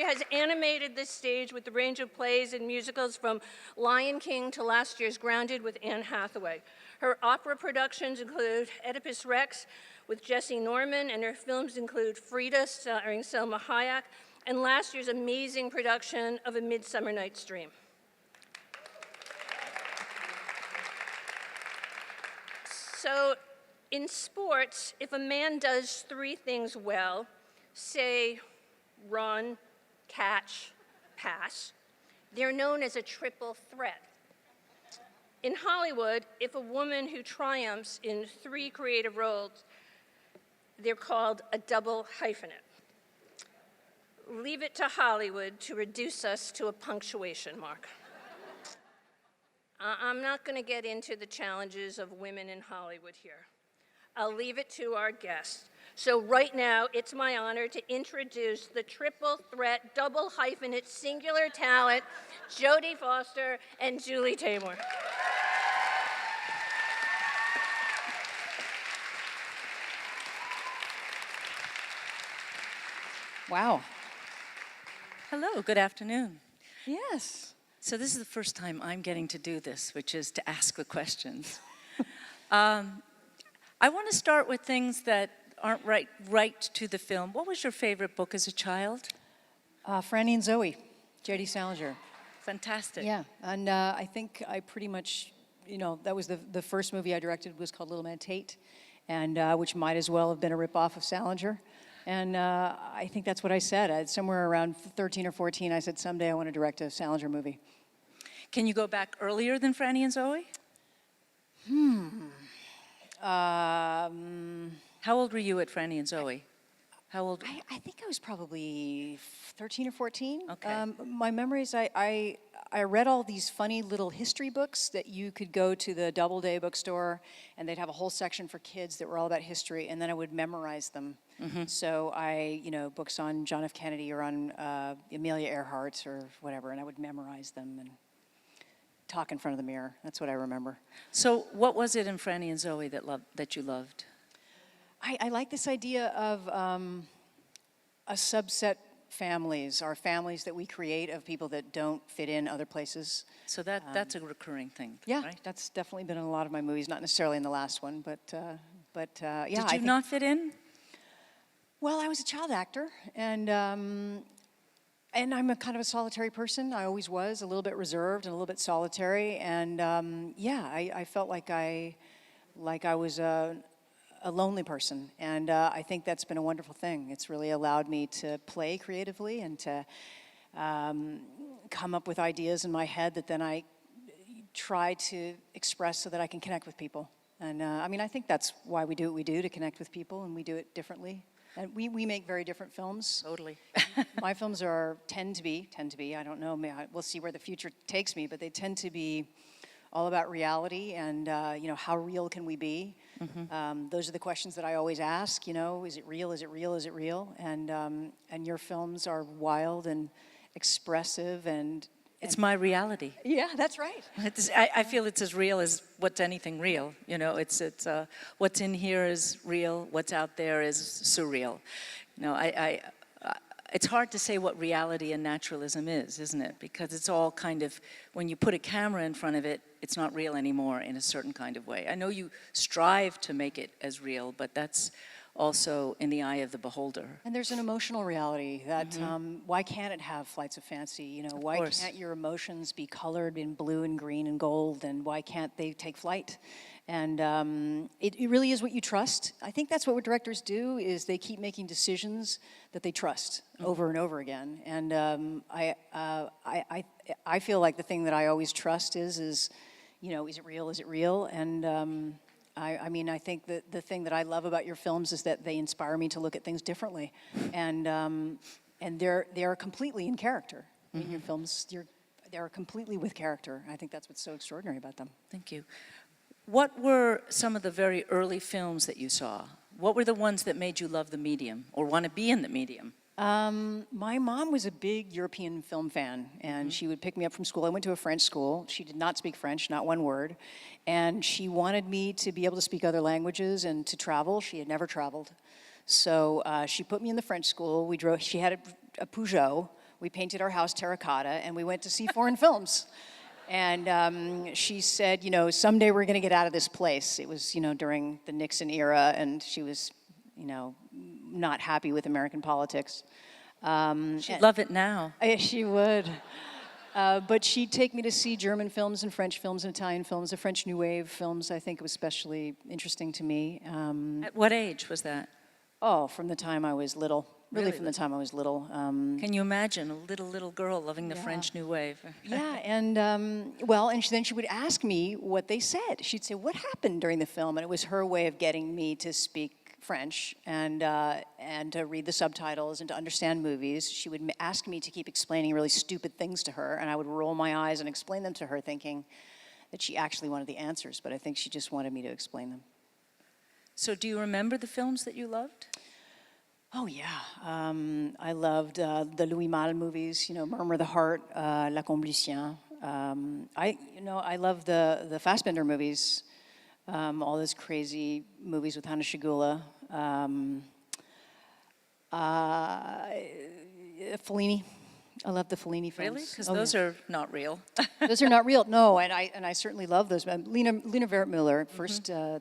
has animated this stage with a range of plays and musicals from Lion King to last year's Grounded with Anne Hathaway. Her opera productions include Oedipus Rex with Jesse Norman, and her films include Frida, starring Selma Hayek, and last year's amazing production of A Midsummer Night's Dream. So in sports, if a man does three things well, say run, catch, pass, they're known as a triple threat. In Hollywood, if a woman who triumphs in three creative roles, they're called a double hyphenate. Leave it to Hollywood to reduce us to a punctuation mark. I'm not going to get into the challenges of women in Hollywood here. I'll leave it to our guests. So right now, it's my honor to introduce the triple threat, double hyphenate, singular talent, Jodie Foster and Julie Taymor. Wow. Hello, good afternoon. Yes. So this is the first time I'm getting to do this, which is to ask the questions. I want to start with things that aren't right to the film. What was your favorite book as a child? Franny and Zoe, J.D. Salinger. Fantastic. Yeah, and I think I pretty much, that was the first movie I directed was called Little Man Tate, and which might as well have been a ripoff of Salinger. And I think that's what I said. Somewhere around 13 or 14, I said, someday I want to direct a Salinger movie. Can you go back earlier than Franny and Zoe? How old were you at Franny and Zoe? How old? I think I was probably 13 or 14. Okay. My memories, I read all these funny little history books that you could go to the Doubleday bookstore, and they'd have a whole section for kids that were all about history, and then I would memorize them. Mm-hmm. So books on John F. Kennedy or on Amelia Earhart or whatever, and I would memorize them and talk in front of the mirror. That's what I remember. So what was it in Franny and Zoe that you loved? I like this idea of a subset families, our families that we create of people that don't fit in other places. So that's a recurring thing, yeah, right? That's definitely been in a lot of my movies, not necessarily in the last one, but yeah. Did you not fit in? Well, I was a child actor, and I'm a kind of a solitary person. I always was, a little bit reserved and a little bit solitary, and I felt like I was a lonely person, and I think that's been a wonderful thing. It's really allowed me to play creatively and to come up with ideas in my head that then I try to express so that I can connect with people. And I think that's why we do what we do, to connect with people, and we do it differently. And we make very different films. Totally. My films tend to be, I don't know, we'll see where the future takes me, but they tend to be all about reality and, how real can we be? Mm-hmm. Those are the questions that I always ask, is it real, is it real, is it real? And your films are wild and expressive and it's my reality. Yeah, that's right. I feel it's as real as what's anything real. It's what's in here is real. What's out there is surreal. It's hard to say what reality and naturalism is, isn't it? Because it's all kind of, when you put a camera in front of it, it's not real anymore in a certain kind of way. I know you strive to make it as real, but that's also in the eye of the beholder. And there's an emotional reality that, why can't it have flights of fancy? Why can't your emotions be colored in blue and green and gold, and why can't they take flight? And it really is what you trust. I think that's what directors do, is they keep making decisions that they trust over and over again. And I feel like the thing that I always trust is it real, is it real? And I think that the thing that I love about your films is that they inspire me to look at things differently, and they're completely in character. I mean, your films, they're completely with character. I think that's what's so extraordinary about them. Thank you. What were some of the very early films that you saw? What were the ones that made you love the medium or want to be in the medium? My mom was a big European film fan, and she would pick me up from school. I went to a French school. She did not speak French, not one word. And she wanted me to be able to speak other languages and to travel. She had never traveled. So she put me in the French school. She had a Peugeot, we painted our house terracotta, and we went to see foreign films. And she said, someday we're going to get out of this place. It was, during the Nixon era, and she was, not happy with American politics. She'd love it now. She would. But she'd take me to see German films and French films and Italian films. The French New Wave films, I think, was especially interesting to me. At what age was that? From the time I was little. Really from the time I was little. Can you imagine a little girl loving the French New Wave? Yeah, and then she would ask me what they said. She'd say, "What happened during the film?" And it was her way of getting me to speak French and to read the subtitles and to understand movies. She would ask me to keep explaining really stupid things to her, and I would roll my eyes and explain them to her, thinking that she actually wanted the answers, but I think she just wanted me to explain them. So do you remember the films that you loved? Oh yeah, I loved the Louis Malle movies. Murmur of the Heart, La Comblution. I love the Fassbinder movies. All those crazy movies with Hanna Schygulla. Fellini. I love the Fellini films. Really? Because those are not real. Those are not real. No, and I certainly love those. Lena Wertmüller,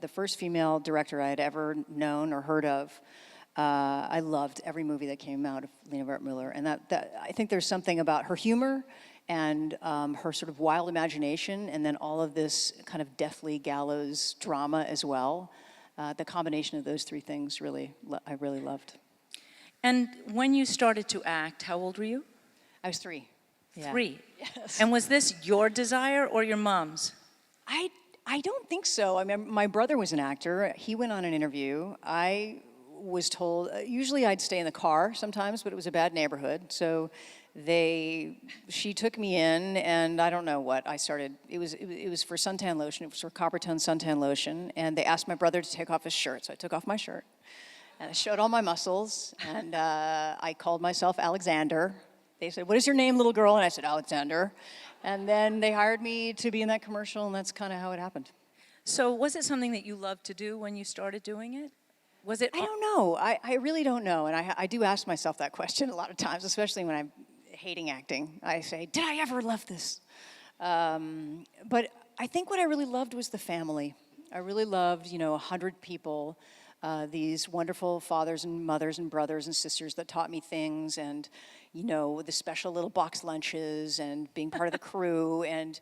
the first female director I had ever known or heard of. I loved every movie that came out of Lena Wertmüller, and that I think there's something about her humor and her sort of wild imagination, and then all of this kind of deathly gallows drama as well. The combination of those three things I really loved. And when you started to act, how old were you? I was 3. Yeah. 3? Yes. And was this your desire or your mom's? I don't think so. I mean, my brother was an actor. He went on an interview. I was told, usually I'd stay in the car sometimes, but it was a bad neighborhood. So she took me in, and I don't know what I started. It was for suntan lotion. It was for Coppertone suntan lotion, and they asked my brother to take off his shirt. So I took off my shirt, and I showed all my muscles, and I called myself Alexander. They said, "What is your name, little girl?" And I said, "Alexander." And then they hired me to be in that commercial, and that's kind of how it happened. So was it something that you loved to do when you started doing it? Was it? I don't know. I really don't know. And I do ask myself that question a lot of times, especially when I'm hating acting. I say, did I ever love this? But I think what I really loved was the family. I really loved, 100 people, these wonderful fathers and mothers and brothers and sisters that taught me things, and, the special little box lunches, and being part of the crew, and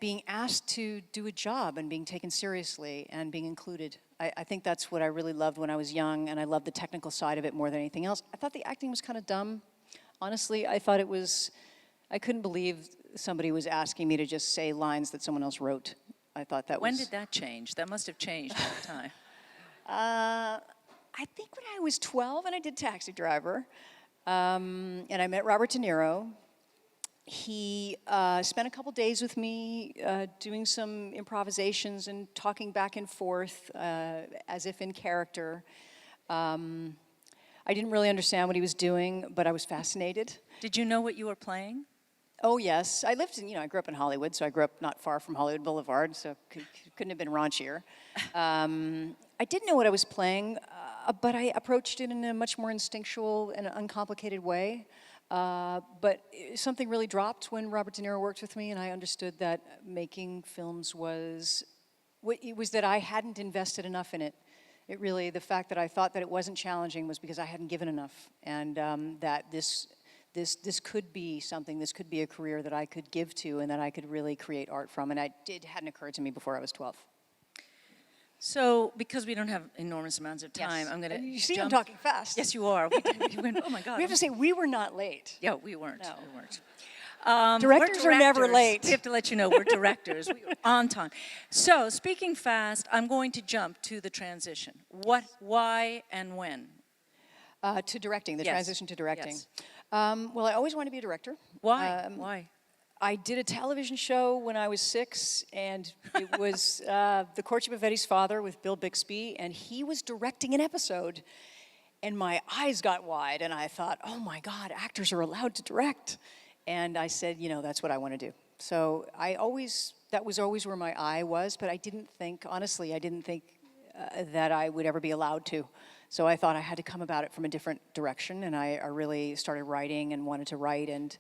being asked to do a job, and being taken seriously, and being included. I think that's what I really loved when I was young, and I loved the technical side of it more than anything else. I thought the acting was kind of dumb. Honestly, I couldn't believe somebody was asking me to just say lines that someone else wrote. I thought that was... When did that change? That must have changed over time. I think when I was 12 and I did Taxi Driver, and I met Robert De Niro. He spent a couple days with me doing some improvisations and talking back and forth as if in character. I didn't really understand what he was doing, but I was fascinated. Did you know what you were playing? Oh, yes. I grew up in Hollywood, so I grew up not far from Hollywood Boulevard, so couldn't have been raunchier. I didn't know what I was playing, but I approached it in a much more instinctual and uncomplicated way. But something really dropped when Robert De Niro worked with me, and I understood that making films was that I hadn't invested enough in it. The fact that I thought that it wasn't challenging was because I hadn't given enough, and that this could be something, this could be a career that I could give to and that I could really create art from, and it hadn't occurred to me before I was 12. So, because we don't have enormous amounts of time, Yes. I'm going to You see I'm talking fast. Yes, you are. We went, oh my God. We have to say we were not late. Yeah, we weren't. No. We weren't. Directors are never late. We have to let you know we're directors. We were on time. So, speaking fast, I'm going to jump to the transition. What, why, and when? To directing, the Yes. transition to directing. Yes. Well, I always wanted to be a director. Why? Why? I did a television show when I was 6, and it was The Courtship of Eddie's Father with Bill Bixby, and he was directing an episode, and my eyes got wide, and I thought, oh my God, actors are allowed to direct. And I said, that's what I want to do. So that was always where my eye was, but honestly, I didn't think that I would ever be allowed to. So I thought I had to come about it from a different direction, and I really started writing and wanted to write, and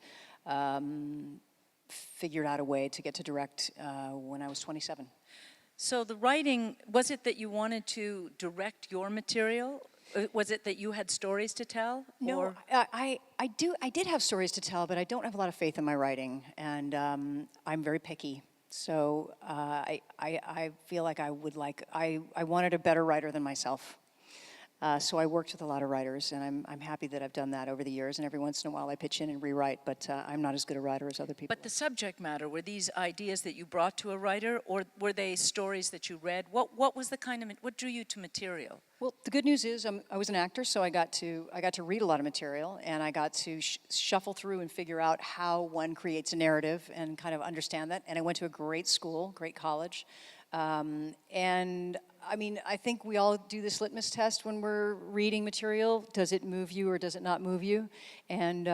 figured out a way to get to direct when I was 27. So the writing, was it that you wanted to direct your material? Was it that you had stories to tell? No, Or? I did have stories to tell, but I don't have a lot of faith in my writing, and I'm very picky. So I feel like I wanted a better writer than myself. So I worked with a lot of writers, and I'm happy that I've done that over the years. And every once in a while I pitch in and rewrite, but I'm not as good a writer as other people. But the subject matter, were these ideas that you brought to a writer, or were they stories that you read? What was the kind of, what drew you to material? Well, the good news is I was an actor, so I got to read a lot of material, and I got to shuffle through and figure out how one creates a narrative and kind of understand that. And I went to a great school, great college. And I mean, I think we all do this litmus test when we're reading material. Does it move you or does it not move you? And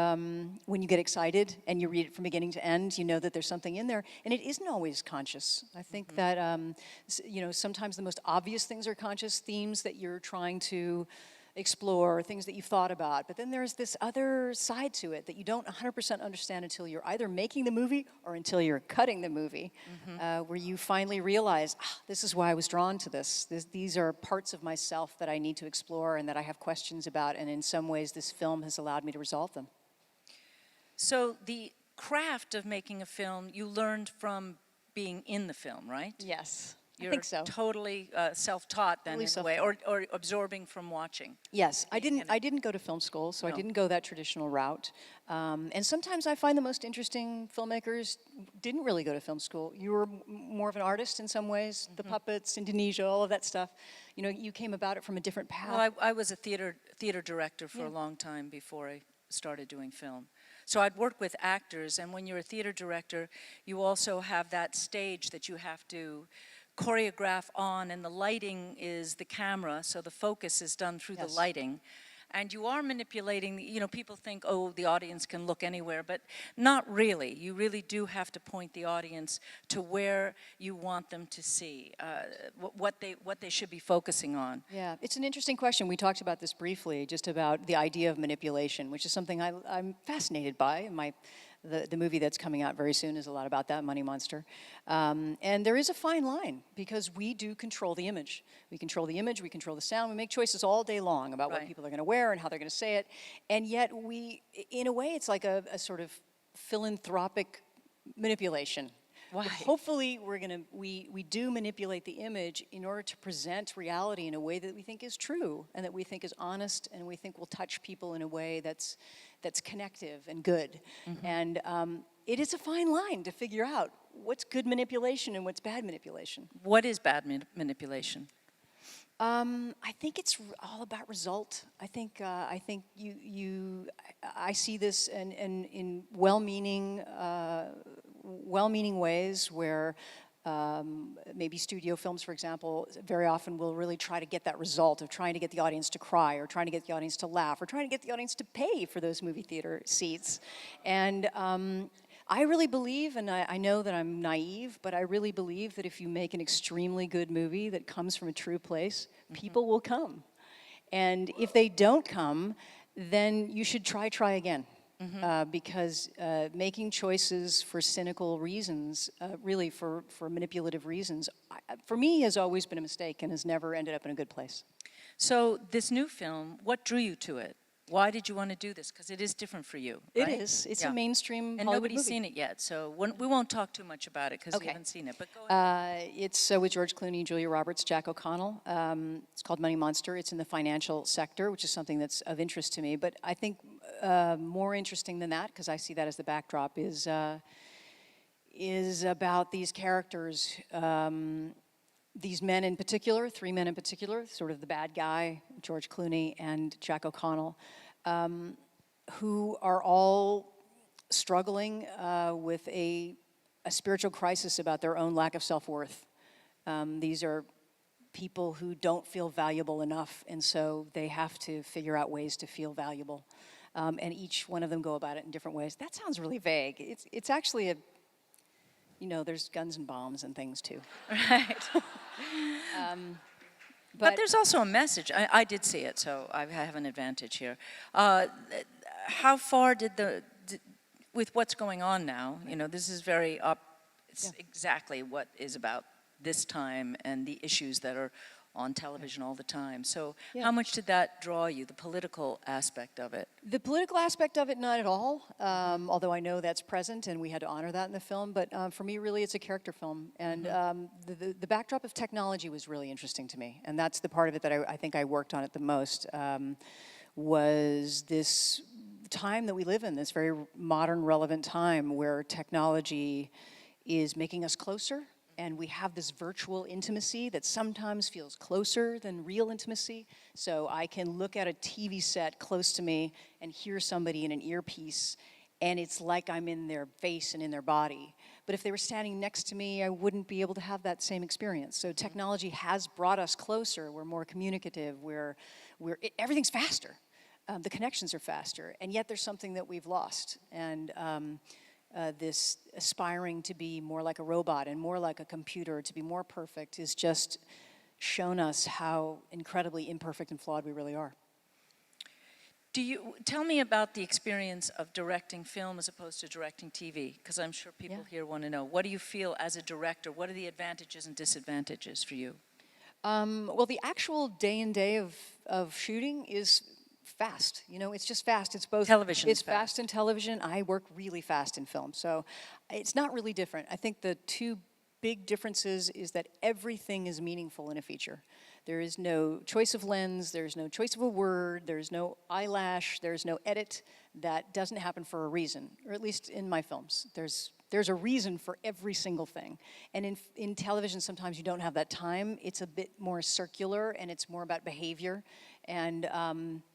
when you get excited and you read it from beginning to end, you know that there's something in there. And it isn't always conscious. I think that, sometimes the most obvious things are conscious, themes that you're trying to explore, things that you've thought about. But then there's this other side to it that you don't 100% understand until you're either making the movie or until you're cutting the movie, where you finally realize, this is why I was drawn to this. These are parts of myself that I need to explore and that I have questions about, and in some ways this film has allowed me to resolve them. So the craft of making a film, you learned from being in the film, right? Yes. You're I think so. totally self-taught then, Totally in a way, or absorbing from watching. Yes, I didn't go to film school, so No. I didn't go that traditional route. And sometimes I find the most interesting filmmakers didn't really go to film school. You were more of an artist in some ways, the puppets, Indonesia, all of that stuff. You know, you came about it from a different path. Well, I was a theater director for a long time before I started doing film. So I'd work with actors, and when you're a theater director, you also have that stage that you have to choreograph on, and the lighting is the camera, so the focus is done through the lighting. And you are manipulating, people think, oh, the audience can look anywhere, but not really. You really do have to point the audience to where you want them to see, what they should be focusing on. Yeah, it's an interesting question. We talked about this briefly, just about the idea of manipulation, which is something I'm fascinated by. The movie that's coming out very soon is a lot about that, Money Monster. And there is a fine line, because we do control the image. We control the image, we control the sound, we make choices all day long about what people are gonna wear and how they're gonna say it. And yet in a way, it's like a sort of philanthropic manipulation. Why? Hopefully we do manipulate the image in order to present reality in a way that we think is true and that we think is honest and we think will touch people in a way that's connective and good. And it is a fine line to figure out what's good manipulation and what's bad manipulation. What is bad manipulation? I think it's all about result. I think I see this in well-meaning ways where maybe studio films, for example, very often will really try to get that result of trying to get the audience to cry or trying to get the audience to laugh or trying to get the audience to pay for those movie theater seats. And I really believe, and I know that I'm naive, but I really believe that if you make an extremely good movie that comes from a true place, people will come. And if they don't come, then you should try again. Because making choices for cynical reasons, really for manipulative reasons, for me has always been a mistake and has never ended up in a good place. So this new film, what drew you to it? Why did you want to do this? Because it is different for you, right? It is. It's a mainstream and Hollywood nobody's movie. seen it yet, so we won't talk too much about it because Okay. you haven't seen it. But go ahead. It's with George Clooney, Julia Roberts, Jack O'Connell. It's called Money Monster. It's in the financial sector, which is something that's of interest to me. But I think more interesting than that, because I see that as the backdrop, is about these characters, these men in particular, 3 men in particular, sort of the bad guy, George Clooney and Jack O'Connell, who are all struggling with a spiritual crisis about their own lack of self-worth. These are people who don't feel valuable enough, and so they have to figure out ways to feel valuable. And each one of them go about it in different ways. That sounds really vague. It's actually there's guns and bombs and things too. Right. But there's also a message. I did see it, so I have an advantage here. How far did with what's going on now, this is very it's exactly what is about this time and the issues that are on television all the time. So how much did that draw you, the political aspect of it? The political aspect of it, not at all, although I know that's present and we had to honor that in the film. But for me, really, it's a character film. And the backdrop of technology was really interesting to me. And that's the part of it that I think I worked on it the most, was this time that we live in, this very modern, relevant time where technology is making us closer. And we have this virtual intimacy that sometimes feels closer than real intimacy. So I can look at a TV set close to me and hear somebody in an earpiece, and it's like I'm in their face and in their body. But if they were standing next to me, I wouldn't be able to have that same experience. So technology has brought us closer. We're more communicative. Everything's faster. The connections are faster, and yet there's something that we've lost. And this aspiring to be more like a robot and more like a computer, to be more perfect, has just shown us how incredibly imperfect and flawed we really are. Tell me about the experience of directing film as opposed to directing TV, because I'm sure people here want to know. What do you feel as a director? What are the advantages and disadvantages for you? Well, the actual day and day of shooting is fast. It's just fast. It's both television. It's fast in television. I work really fast in film, so it's not really different. I think the two big differences is that everything is meaningful in a feature. There is no choice of lens, there's no choice of a word, there's no eyelash, there's no edit. That doesn't happen for a reason, or at least in my films. There's a reason for every single thing. And in television, sometimes you don't have that time. It's a bit more circular, and it's more about behavior. And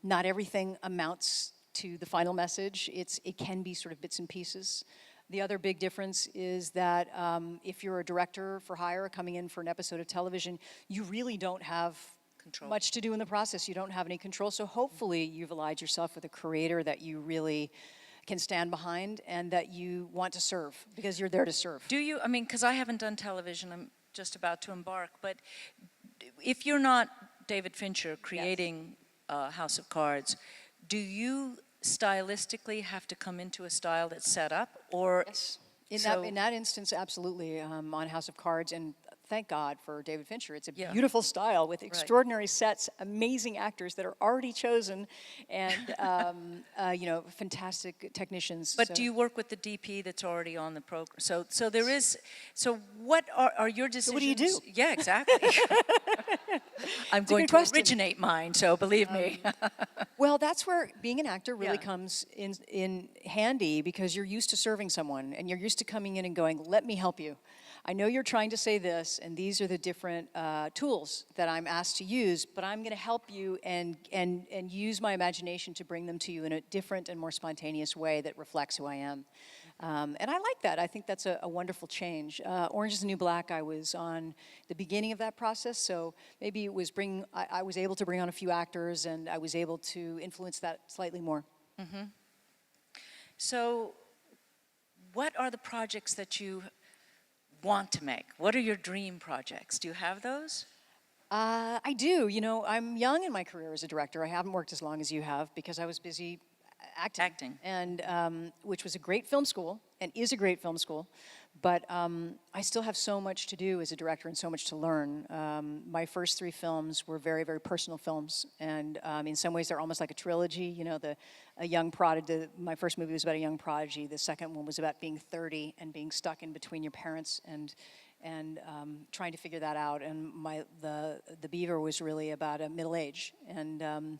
not everything amounts to the final message. It can be sort of bits and pieces. The other big difference is that if you're a director for hire coming in for an episode of television, you really don't have much to do in the process. You don't have any control. So hopefully you've allied yourself with a creator that you really can stand behind and that you want to serve, because you're there to serve. Do you, because I haven't done television, I'm just about to embark, but if you're not David Fincher creating House of Cards, do you stylistically have to come into a style that's set up, or? Yes. In that instance, absolutely, on House of Cards, and thank God for David Fincher. It's a beautiful style with extraordinary sets, amazing actors that are already chosen, and fantastic technicians. But do you work with the DP that's already on the program? So there is. So what are your decisions? So what do you do? Yeah, exactly. I'm going to originate mine, so believe me. Well, that's where being an actor really comes in handy, because you're used to serving someone, and you're used to coming in and going, let me help you. I know you're trying to say this, and these are the different tools that I'm asked to use, but I'm going to help you and use my imagination to bring them to you in a different and more spontaneous way that reflects who I am. And I like that. I think that's a wonderful change. Orange is the New Black, I was on the beginning of that process, so maybe it was I was able to bring on a few actors, and I was able to influence that slightly more. Mm-hmm. So what are the projects that you want to make? What are your dream projects? Do you have those? I do. I'm young in my career as a director. I haven't worked as long as you have because I was busy acting. And which was a great film school and is a great film school. But I still have so much to do as a director and so much to learn. My first 3 films were very, very personal films. And in some ways, they're almost like a trilogy. A young prodigy. My first movie was about a young prodigy. The second one was about being 30 and being stuck in between your parents and trying to figure that out. And the Beaver was really about a middle age and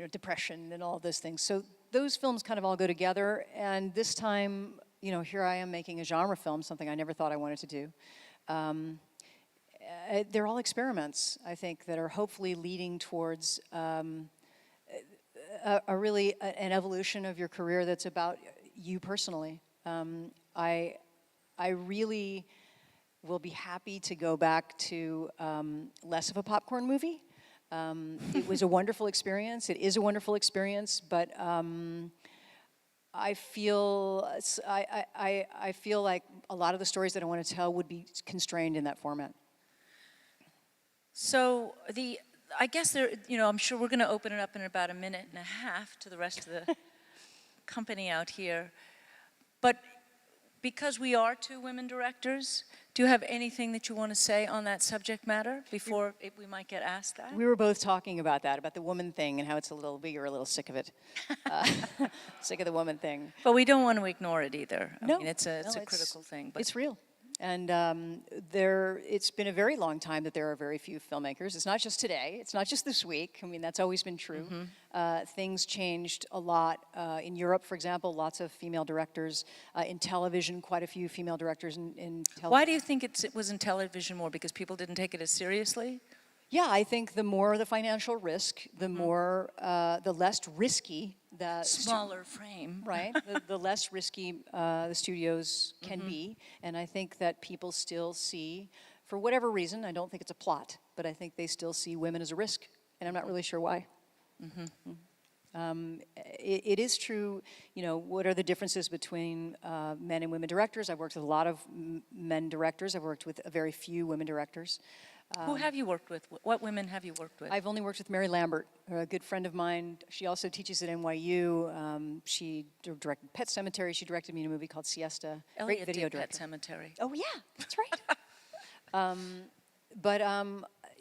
depression and all those things. So those films kind of all go together. And this time, here I am making a genre film, something I never thought I wanted to do. They're all experiments, I think, that are hopefully leading towards an evolution of your career that's about you personally. I really will be happy to go back to less of a popcorn movie. It was a wonderful experience. It is a wonderful experience, but I feel like a lot of the stories that I want to tell would be constrained in that format. So So I guess I'm sure we're going to open it up in about a minute and a half to the rest of the company out here. But because we are two women directors, do you have anything that you want to say on that subject matter before we might get asked that? We were both talking about that, about the woman thing and how we were a little sick of it. Sick of the woman thing. But we don't want to ignore it either. I No, mean, it's a critical thing. But it's real. And it's been a very long time that there are very few filmmakers. It's not just today. It's not just this week. I mean, that's always been true. Things changed a lot. In Europe, for example, lots of female directors. In television, quite a few female directors in television. Why do you think it was in television more? Because people didn't take it as seriously? Yeah, I think the more the financial risk, the more, the less risky the Smaller frame. right? The less risky the studios can be. And I think that people still see, for whatever reason, I don't think it's a plot, but I think they still see women as a risk. And I'm not really sure why. It is true, what are the differences between men and women directors? I've worked with a lot of men directors. I've worked with very few women directors. Who have you worked with? What women have you worked with? I've only worked with Mary Lambert, a good friend of mine. She also teaches at NYU. She directed Pet Sematary. She directed me in a movie called Siesta. Elliot Great video did Pet director. Sematary. Oh yeah, that's right. But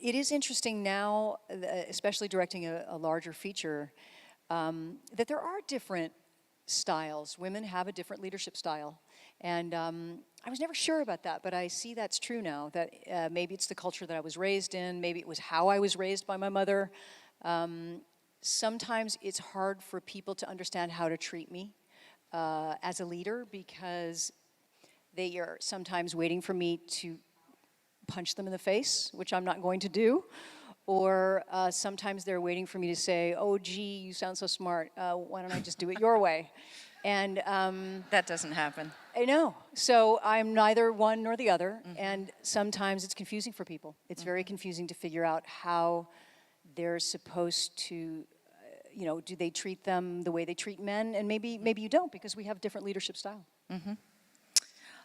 it is interesting now, especially directing a larger feature, that there are different styles. Women have a different leadership style. And I was never sure about that, but I see that's true now, that maybe it's the culture that I was raised in, maybe it was how I was raised by my mother. Sometimes it's hard for people to understand how to treat me as a leader because they are sometimes waiting for me to punch them in the face, which I'm not going to do. Or sometimes they're waiting for me to say, oh, gee, you sound so smart. Why don't I just do it your way? And that doesn't happen. I know. So I'm neither one nor the other. And sometimes it's confusing for people. It's very confusing to figure out how they're supposed to, do they treat them the way they treat men? And maybe you don't, because we have different leadership style.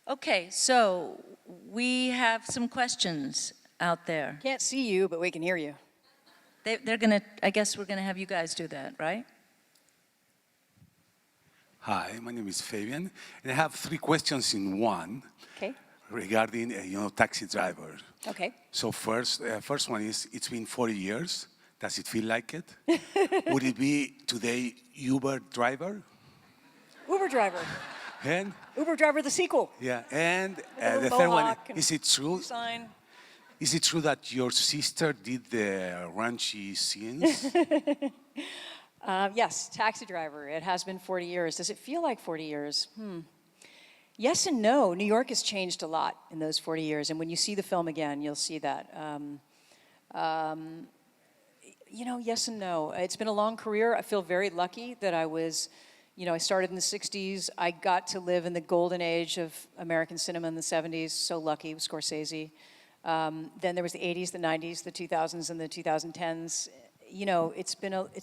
Okay, so we have some questions out there. Can't see you, but we can hear you. They're gonna, I guess we're gonna have you guys do that, right? Hi, my name is Fabian, and I have 3 questions in one Okay. regarding, taxi driver. Okay. So first one is, it's been 40 years. Does it feel like it? Would it be today Uber driver? Uber driver. And Uber driver, the sequel. yeah, and little the third one, mohawk and is it true? Sign. Is it true that your sister did the raunchy scenes? Yes, taxi driver. It has been 40 years. Does it feel like 40 years? Yes and no. New York has changed a lot in those 40 years. And when you see the film again, you'll see that. Yes and no. It's been a long career. I feel very lucky that I was, I started in the 60s. I got to live in the golden age of American cinema in the 70s. So lucky with Scorsese. Then there was the 80s, the 90s, the 2000s, and the 2010s. It's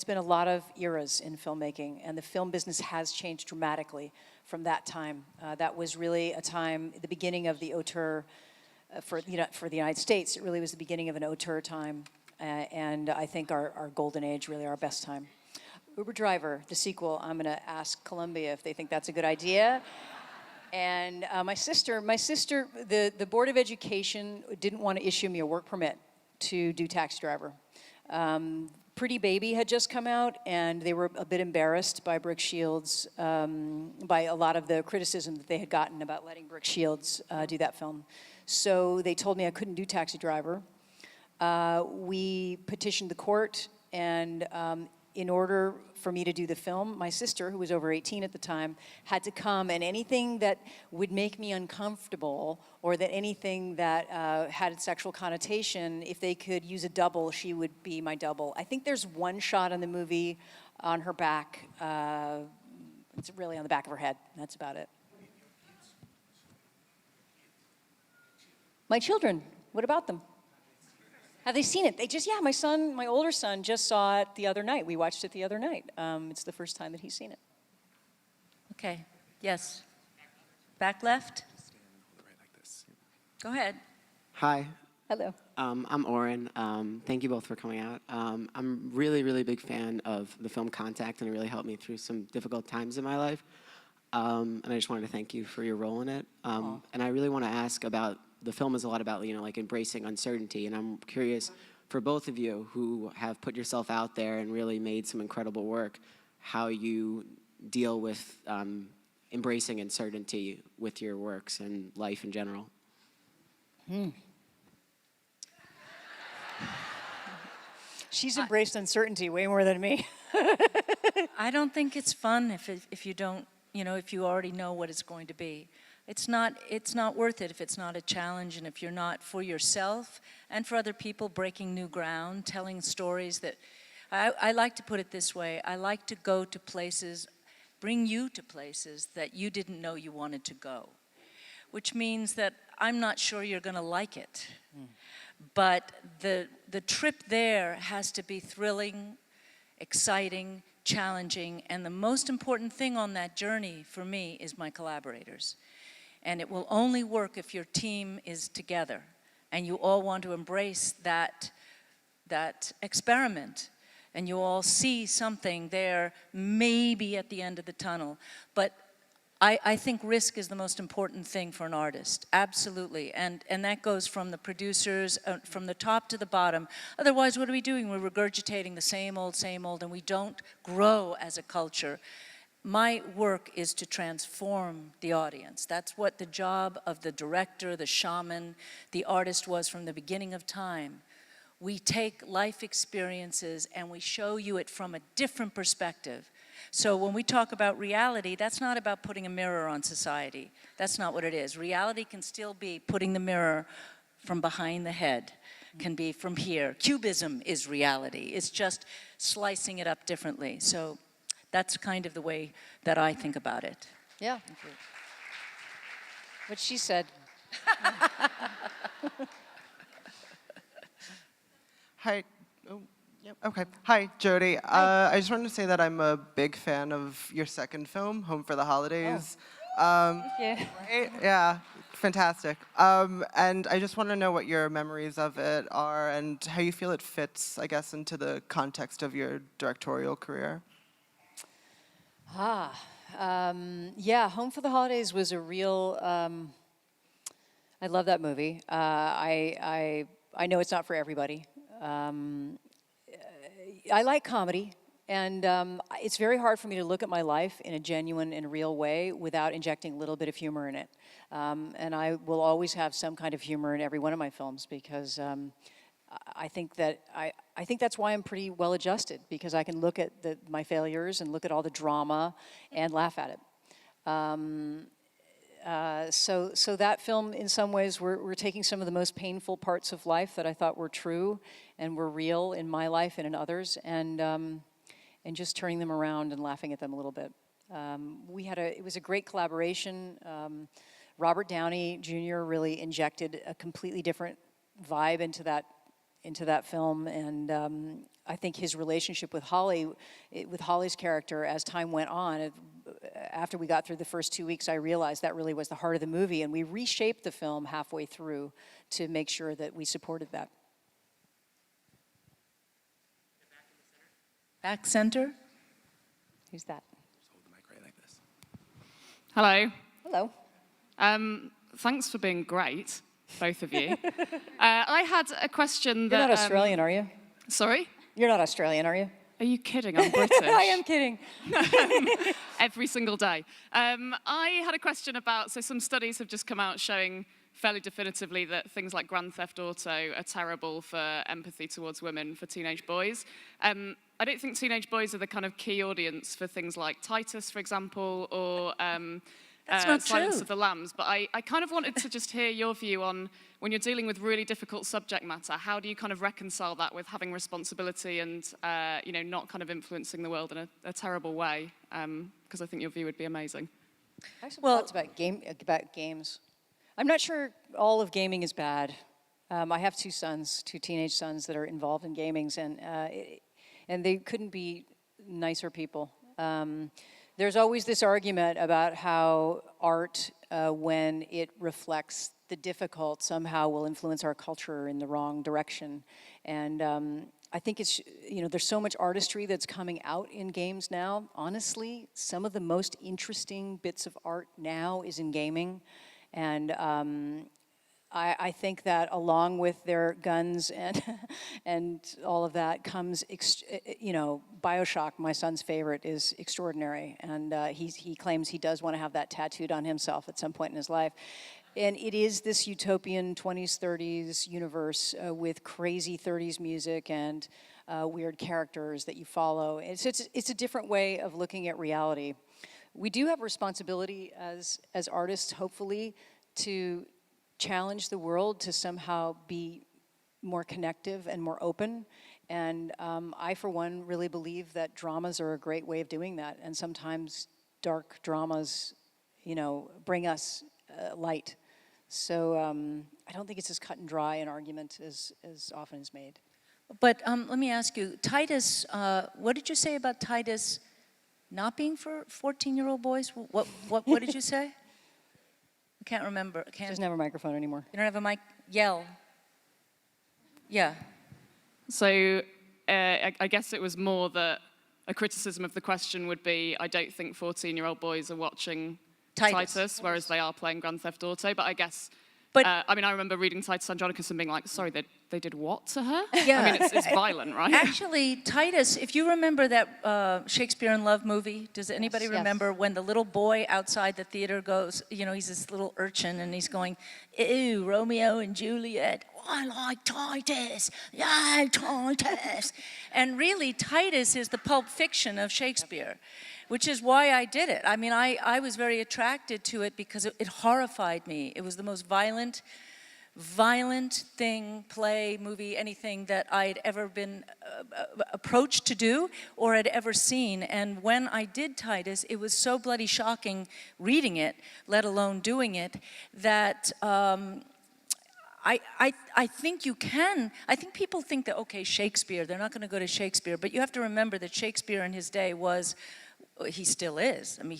been a lot of eras in filmmaking, and the film business has changed dramatically from that time. That was really a time, the beginning of the auteur for the United States. It really was the beginning of an auteur time, and I think our golden age, really our best time. Uber Driver, the sequel. I'm going to ask Columbia if they think that's a good idea. And my sister, the Board of Education didn't want to issue me a work permit to do Taxi Driver. Pretty Baby had just come out, and they were a bit embarrassed by Brooke Shields, by a lot of the criticism that they had gotten about letting Brooke Shields do that film. So they told me I couldn't do Taxi Driver. We petitioned the court, and in order for me to do the film, my sister, who was over 18 at the time, had to come, and anything that would make me uncomfortable or that anything that had a sexual connotation, if they could use a double, she would be my double. I think there's one shot in the movie on her back. It's really on the back of her head. That's about it. My children, what about them? Have they seen it? My older son just saw it the other night. We watched it the other night. It's the first time that he's seen it. Okay, yes. Back left? Go ahead. Hi, Hello. I'm Oren. Thank you both for coming out. I'm really, really big fan of the film Contact, and it really helped me through some difficult times in my life. And I just wanted to thank you for your role in it. And I really want to ask about, the film is a lot about, like embracing uncertainty, and I'm curious, for both of you who have put yourself out there and really made some incredible work, how you deal with embracing uncertainty with your works and life in general. She's embraced uncertainty way more than me. I don't think it's fun if you don't, if you already know what it's going to be. It's not worth it if it's not a challenge, and if you're not, for yourself and for other people, breaking new ground, telling stories that, I like to put it this way, I like to go to places, bring you to places that you didn't know you wanted to go, which means that I'm not sure you're going to like it. But the trip there has to be thrilling, exciting, challenging, and the most important thing on that journey for me is my collaborators. And it will only work if your team is together and you all want to embrace that experiment, and you all see something there maybe at the end of the tunnel. But I think risk is the most important thing for an artist, absolutely. And that goes from the producers, from the top to the bottom. Otherwise, what are we doing? We're regurgitating the same old, and we don't grow as a culture. My work is to transform the audience. That's what the job of the director, the shaman, the artist was from the beginning of time. We take life experiences and we show you it from a different perspective. So when we talk about reality, that's not about putting a mirror on society. That's not what it is. Reality can still be putting the mirror from behind the head, can be from here. Cubism is reality. It's just slicing it up differently. So that's kind of the way that I think about it. Yeah. What she said. Hi. Oh, yep. Okay. Hi, Jodie. I just wanted to say that I'm a big fan of your second film, Home for the Holidays. Yeah. Right? Yeah, fantastic. And I just want to know what your memories of it are and how you feel it fits, I guess, into the context of your directorial career. Yeah, Home for the Holidays was a real. I love that movie. I know it's not for everybody. I like comedy, and it's very hard for me to look at my life in a genuine and real way without injecting a little bit of humor in it. And I will always have some kind of humor in every one of my films, because I think that's why I'm pretty well adjusted, because I can look at my failures and look at all the drama and laugh at it. So that film, in some ways, we're taking some of the most painful parts of life that I thought were true and were real in my life and in others, and just turning them around and laughing at them a little bit. It was a great collaboration. Robert Downey Jr. really injected a completely different vibe into that film, and I think his relationship with Holly's character, as time went on, after we got through the first 2 weeks, I realized that really was the heart of the movie, and we reshaped the film halfway through to make sure that we supported that. Back center? Who's that? Hold the mic right like this. Hello. Hello. Thanks for being great, both of you. I had a question that... You're not Australian, are you? Sorry? You're not Australian, are you? Are you kidding? I'm British. I am kidding. Every single day. I had a question about, so some studies have just come out showing fairly definitively that things like Grand Theft Auto are terrible for empathy towards women, for teenage boys. I don't think teenage boys are the kind of key audience for things like Titus, for example, or That's not Silence true. of the Lambs. But I kind of wanted to just hear your view on, when you're dealing with really difficult subject matter, how do you kind of reconcile that with having responsibility and not kind of influencing the world in a terrible way? Because I think your view would be amazing. I have some thoughts about games. I'm not sure all of gaming is bad. I have two teenage sons that are involved in gaming, and they couldn't be nicer people. There's always this argument about how art, when it reflects the difficult, somehow will influence our culture in the wrong direction. And I think it's, there's so much artistry that's coming out in games now. Honestly, some of the most interesting bits of art now is in gaming. And I think that along with their guns and and all of that comes, BioShock, my son's favorite, is extraordinary, and he claims he does want to have that tattooed on himself at some point in his life. And it is this utopian 20s, 30s universe with crazy 30s music and weird characters that you follow. It's a different way of looking at reality. We do have responsibility as artists, hopefully, to challenge the world to somehow be more connective and more open. And I, for one, really believe that dramas are a great way of doing that. And sometimes dark dramas, bring us light. So I don't think it's as cut and dry an argument as often is made. But let me ask you, Titus, what did you say about Titus not being for 14-year-old boys? What did you say? I can't remember. She doesn't have a microphone anymore. You don't have a mic? Yell. Yeah. So I guess it was more that a criticism of the question would be, I don't think 14-year-old boys are watching Titus, whereas they are playing Grand Theft Auto. But I guess, I remember reading Titus Andronicus and being like, sorry, they did what to her? Yeah. I mean, it's violent, right? Actually, Titus, if you remember that Shakespeare in Love movie, does anybody remember when the little boy outside the theater goes, he's this little urchin and he's going, ew, Romeo and Juliet, I like Titus, yeah, Titus. And really, Titus is the Pulp Fiction of Shakespeare, which is why I did it. I mean, I was very attracted to it because it horrified me. It was the most violent thing, play, movie, anything that I'd ever been approached to do or had ever seen. And when I did Titus, it was so bloody shocking reading it, let alone doing it, that I think you can. I think people think that, okay, Shakespeare, they're not going to go to Shakespeare. But you have to remember that Shakespeare in his day was, he still is. I mean,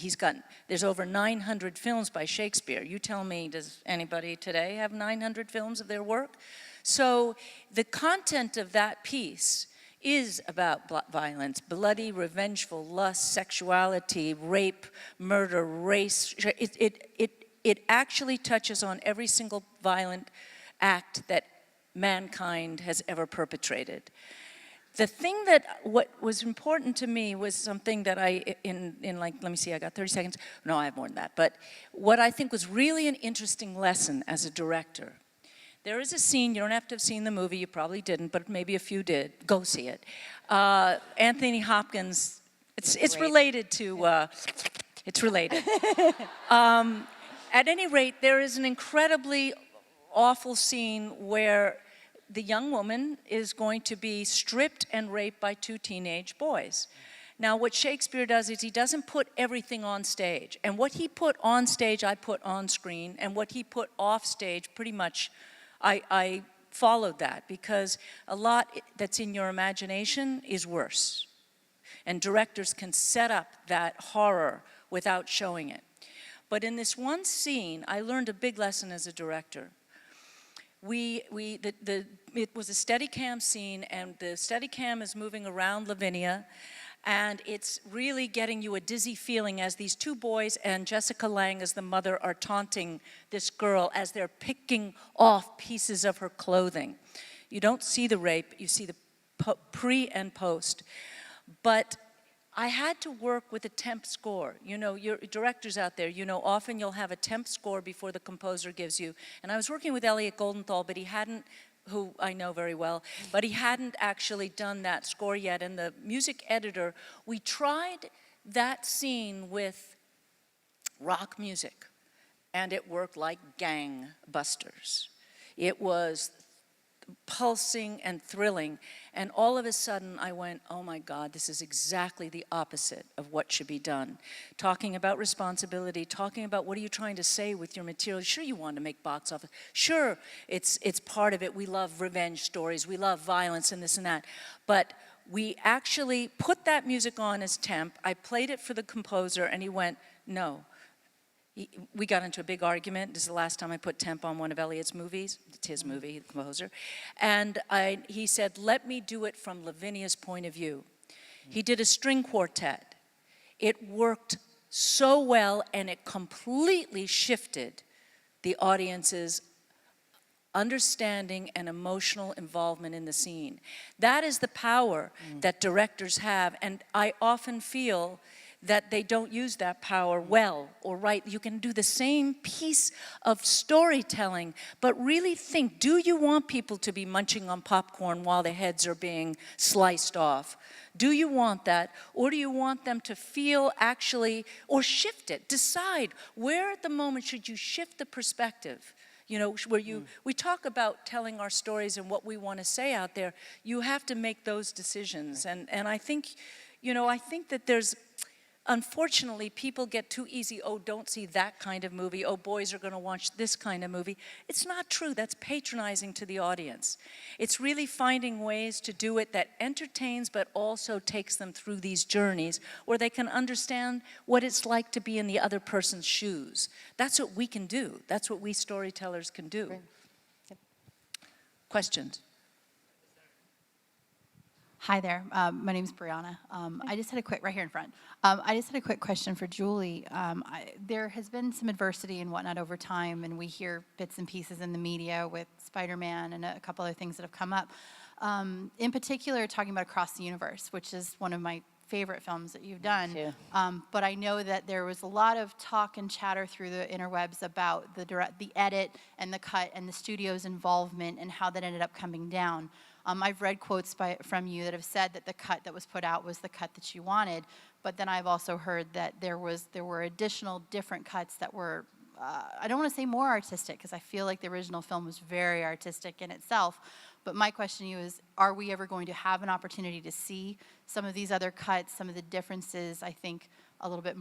there's over 900 films by Shakespeare. You tell me, does anybody today have 900 films of their work? So the content of that piece is about violence, bloody, revengeful, lust, sexuality, rape, murder, race. It actually touches on every single violent act that mankind has ever perpetrated. The thing what was important to me was something that let me see, I got 30 seconds. No, I have more than that. But what I think was really an interesting lesson as a director. There is a scene, you don't have to have seen the movie, you probably didn't, but maybe a few did. Go see it. Anthony Hopkins, it's related to, it's related. At any rate, there is an incredibly awful scene where the young woman is going to be stripped and raped by two teenage boys. Now, what Shakespeare does is he doesn't put everything on stage. And what he put on stage, I put on screen. And what he put off stage, pretty much, I followed that. Because a lot that's in your imagination is worse. And directors can set up that horror without showing it. But in this one scene, I learned a big lesson as a director. It was a Steadicam scene, and the Steadicam is moving around Lavinia, and it's really getting you a dizzy feeling as these two boys and Jessica Lange as the mother are taunting this girl as they're picking off pieces of her clothing. You don't see the rape, you see the pre and post. But I had to work with a temp score. Your directors out there, often you'll have a temp score before the composer gives you. And I was working with Elliot Goldenthal, but he hadn't, who I know very well, but he hadn't actually done that score yet. And the music editor, we tried that scene with rock music, and it worked like gangbusters. It was pulsing and thrilling, and all of a sudden I went, oh my God, this is exactly the opposite of what should be done. Talking about responsibility, talking about what are you trying to say with your material. Sure, you want to make box office. Sure, it's part of it. We love revenge stories, we love violence and this and that. But we actually put that music on as temp. I played it for the composer, and he went, no. We got into a big argument. This is the last time I put temp on one of Elliot's movies. It's his movie, the composer. And he said, let me do it from Lavinia's point of view. He did a string quartet. It worked so well, and it completely shifted the audience's understanding and emotional involvement in the scene. That is the power that directors have, and I often feel that they don't use that power well or right. You can do the same piece of storytelling, but really think, do you want people to be munching on popcorn while their heads are being sliced off? Do you want that, or do you want them to feel actually, or shift it, decide where at the moment should you shift the perspective? You know, where we talk about telling our stories and what we want to say out there. You have to make those decisions. And I think, you know, I think that there's, unfortunately, people get too easy, oh, don't see that kind of movie, oh, boys are going to watch this kind of movie. It's not true. That's patronizing to the audience. It's really finding ways to do it that entertains but also takes them through these journeys where they can understand what it's like to be in the other person's shoes. That's what we can do. That's what we storytellers can do. Great. Yep. Questions? Hi there. My name's Brianna. I just had a quick, right here in front. I just had a quick question for Julie. There has been some adversity and whatnot over time, and we hear bits and pieces in the media with Spider-Man and a couple other things that have come up. In particular, talking about Across the Universe, which is one of my favorite films that you've done. too. But I know that there was a lot of talk and chatter through the interwebs about the edit and the cut and the studio's involvement and how that ended up coming down. I've read quotes from you that have said that the cut that was put out was the cut that you wanted, but then I've also heard that there were additional different cuts that were, I don't want to say more artistic, because I feel like the original film was very artistic in itself, but my question to you is, are we ever going to have an opportunity to see some of these other cuts, some of the differences, I think, a little bit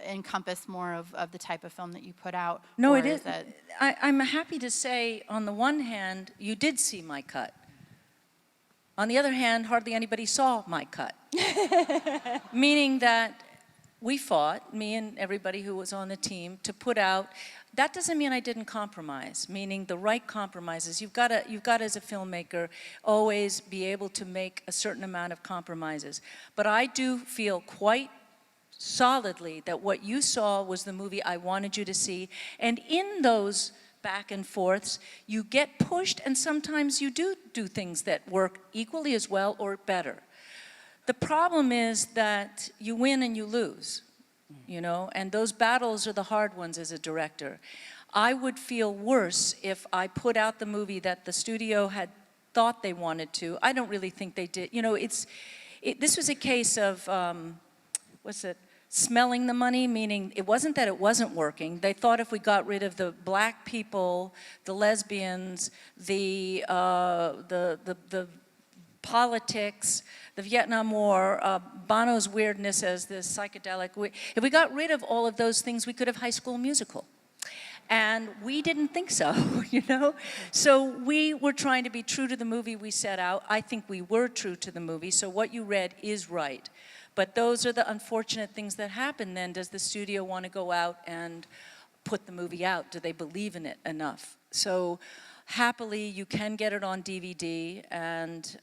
encompass more of the type of film that you put out? No, or it is. that I'm happy to say, on the one hand, you did see my cut. On the other hand, hardly anybody saw my cut. Meaning that we fought, me and everybody who was on the team, to put out. That doesn't mean I didn't compromise, meaning the right compromises. You've got as a filmmaker, always be able to make a certain amount of compromises. But I do feel quite solidly that what you saw was the movie I wanted you to see. And in those back and forths, you get pushed, and sometimes you do things that work equally as well or better. The problem is that you win and you lose, you know, and those battles are the hard ones as a director. I would feel worse if I put out the movie that the studio had thought they wanted to. I don't really think they did. You know, this was a case of, smelling the money, meaning it wasn't that it wasn't working. They thought if we got rid of the black people, the lesbians, the politics, the Vietnam War, Bono's weirdness as the psychedelic, if we got rid of all of those things, we could have High School Musical. And we didn't think so, you know? So we were trying to be true to the movie we set out. I think we were true to the movie, so what you read is right. But those are the unfortunate things that happen then. Does the studio want to go out and put the movie out? Do they believe in it enough? So happily, you can get it on DVD, and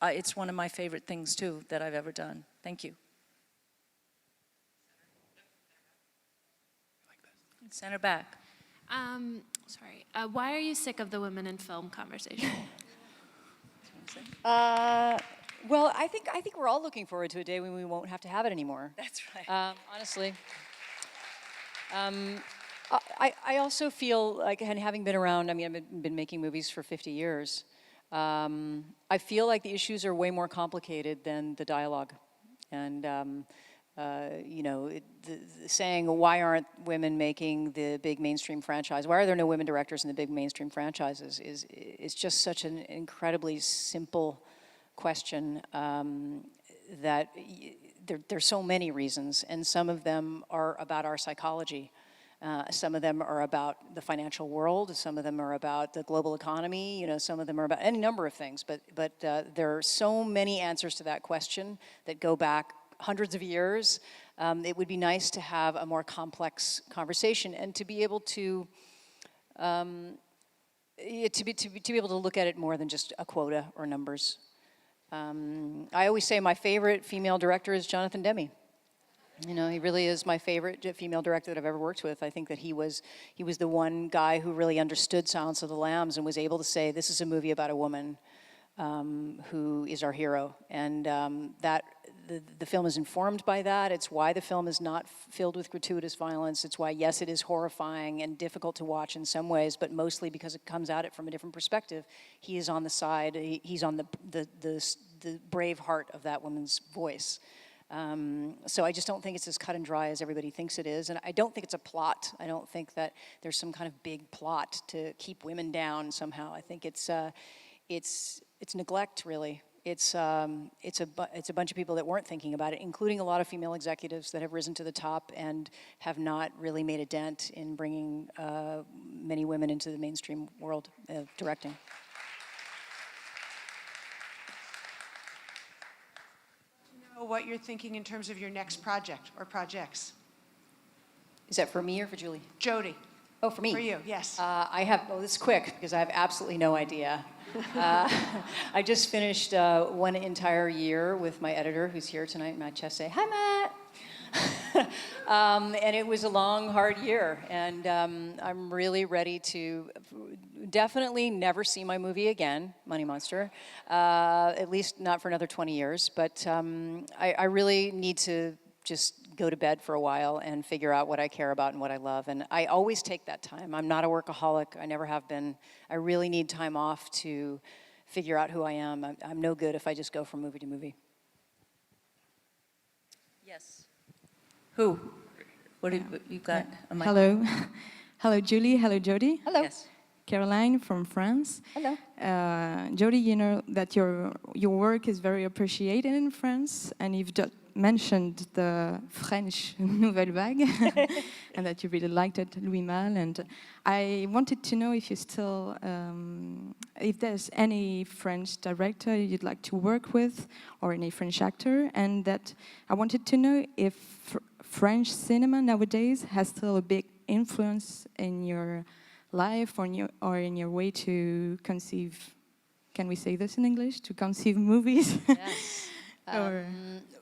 it's one of my favorite things, too, that I've ever done. Thank you. Center back. Sorry. Why are you sick of the women in film conversation? Well, I think we're all looking forward to a day when we won't have to have it anymore. That's right. Honestly. I also feel like, and having been around, I mean, I've been making movies for 50 years. I feel like the issues are way more complicated than the dialogue. And, you know, the saying, why aren't women making the big mainstream franchise? Why are there no women directors in the big mainstream franchises? Is just such an incredibly simple question that there's so many reasons, and some of them are about our psychology. Some of them are about the financial world. Some of them are about the global economy. You know, some of them are about any number of things. But there are so many answers to that question that go back hundreds of years. It would be nice to have a more complex conversation and to be able to be able to look at it more than just a quota or numbers. I always say my favorite female director is Jonathan Demme. You know, he really is my favorite female director that I've ever worked with. I think that he was the one guy who really understood Silence of the Lambs and was able to say, this is a movie about a woman who is our hero. And that the film is informed by that. It's why the film is not filled with gratuitous violence. It's why, yes, it is horrifying and difficult to watch in some ways, but mostly because it comes at it from a different perspective. He is on the side, he's on the brave heart of that woman's voice. So I just don't think it's as cut and dry as everybody thinks it is. And I don't think it's a plot. I don't think that there's some kind of big plot to keep women down somehow. I think it's neglect, really. It's a bunch of people that weren't thinking about it, including a lot of female executives that have risen to the top and have not really made a dent in bringing many women into the mainstream world of directing. What you're thinking in terms of your next project or projects. Is that for me or for Julie? Jodie. Oh, for me? For you, yes. This is quick because I have absolutely no idea. I just finished one entire year with my editor who's here tonight, Matt Chesse. Hi, Matt. And it was a long, hard year. And I'm really ready to definitely never see my movie again, Money Monster, at least not for another 20 years. But I really need to just go to bed for a while and figure out what I care about and what I love. And I always take that time. I'm not a workaholic. I never have been. I really need time off to figure out who I am. I'm no good if I just go from movie to movie. Yes. Who? What did you got? Hello. Hello, Julie. Hello, Jodie. Hello. Yes. Caroline from France. Hello. Jodie, you know that your work is very appreciated in France, and you've just mentioned the French Nouvelle Vague, and that you really liked it, Louis Malle. And I wanted to know if you still, if there's any French director you'd like to work with, or any French actor, and that I wanted to know if French cinema nowadays has still a big influence in your life or in your way to conceive, can we say this in English, to conceive movies? Yes. Or,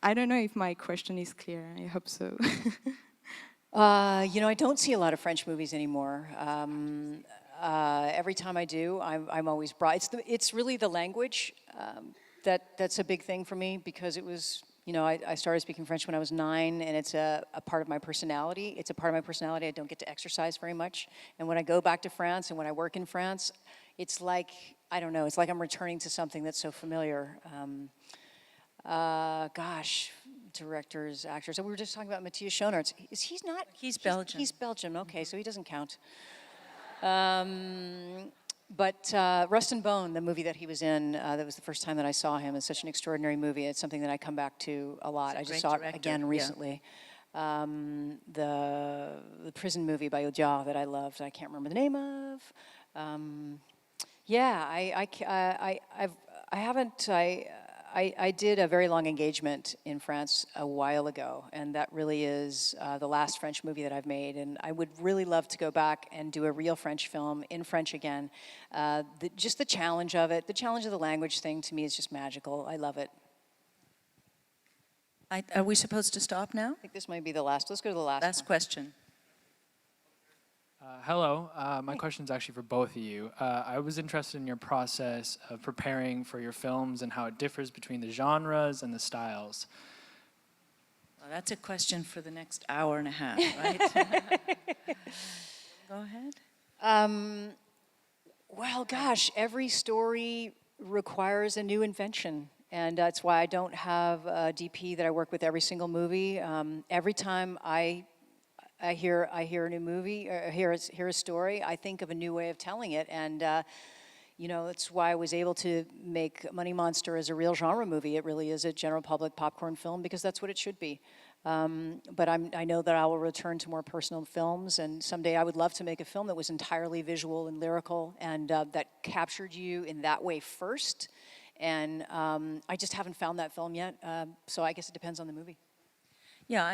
I don't know if my question is clear. I hope so. You know, I don't see a lot of French movies anymore. Every time I do, I'm always brought. It's really the language that's a big thing for me, because it was, you know, I started speaking French when I was 9, and it's a part of my personality. It's a part of my personality I don't get to exercise very much. And when I go back to France and when I work in France, it's like, I don't know, it's like I'm returning to something that's so familiar. Gosh, directors, actors. So we were just talking about Matthias Schoenaerts. He's not? He's Belgian. He's Belgian. Okay, so he doesn't count. But Rust and Bone, the movie that he was in, that was the first time that I saw him. It's such an extraordinary movie. It's something that I come back to a lot. I just saw it again recently. Yeah. The prison movie by Audiard that I loved, I can't remember the name of. I did a very long engagement in France a while ago, and that really is the last French movie that I've made. And I would really love to go back and do a real French film in French again. Just the challenge of it, the challenge of the language thing, to me is just magical. I love it. Are we supposed to stop now? I think this might be the last. Let's go to the last Last one. question. Hello, my question is actually for both of you. I was interested in your process of preparing for your films and how it differs between the genres and the styles. Well, that's a question for the next hour and a half, right? Go ahead. Well, gosh, every story requires a new invention. And that's why I don't have a DP that I work with every single movie. Every time I hear a new movie, or hear a story, I think of a new way of telling it. And, you know, that's why I was able to make Money Monster as a real genre movie. It really is a general public popcorn film, because that's what it should be. But I know that I will return to more personal films, and someday I would love to make a film that was entirely visual and lyrical, and that captured you in that way first. And I just haven't found that film yet, so I guess it depends on the movie. Yeah,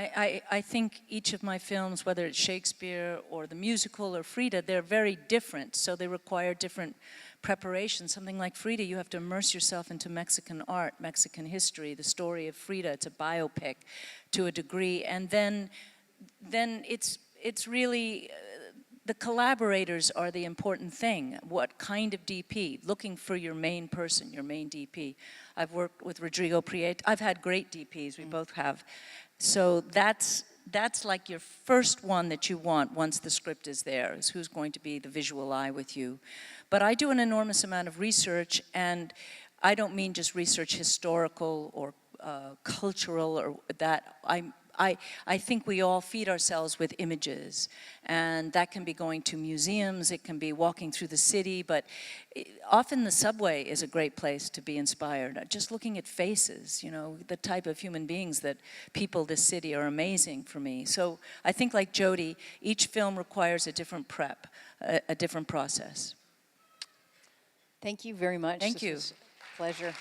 I think each of my films, whether it's Shakespeare or the musical or Frida, they're very different, so they require different preparation. Something like Frida, you have to immerse yourself into Mexican art, Mexican history, the story of Frida. It's a biopic to a degree, and then it's really the collaborators are the important thing. What kind of DP? Looking for your main person, your main DP. I've worked with Rodrigo Prieto. I've had great DPs, we both have. So that's like your first one that you want once the script is there, is who's going to be the visual eye with you. But I do an enormous amount of research, and I don't mean just research historical or cultural or that. I think we all feed ourselves with images, and that can be going to museums, it can be walking through the city, but often the subway is a great place to be inspired. Just looking at faces, you know, the type of human beings that people this city are amazing for me. So I think like Jodie, each film requires a different prep, a different process. Thank you very much. Thank you. This was a pleasure.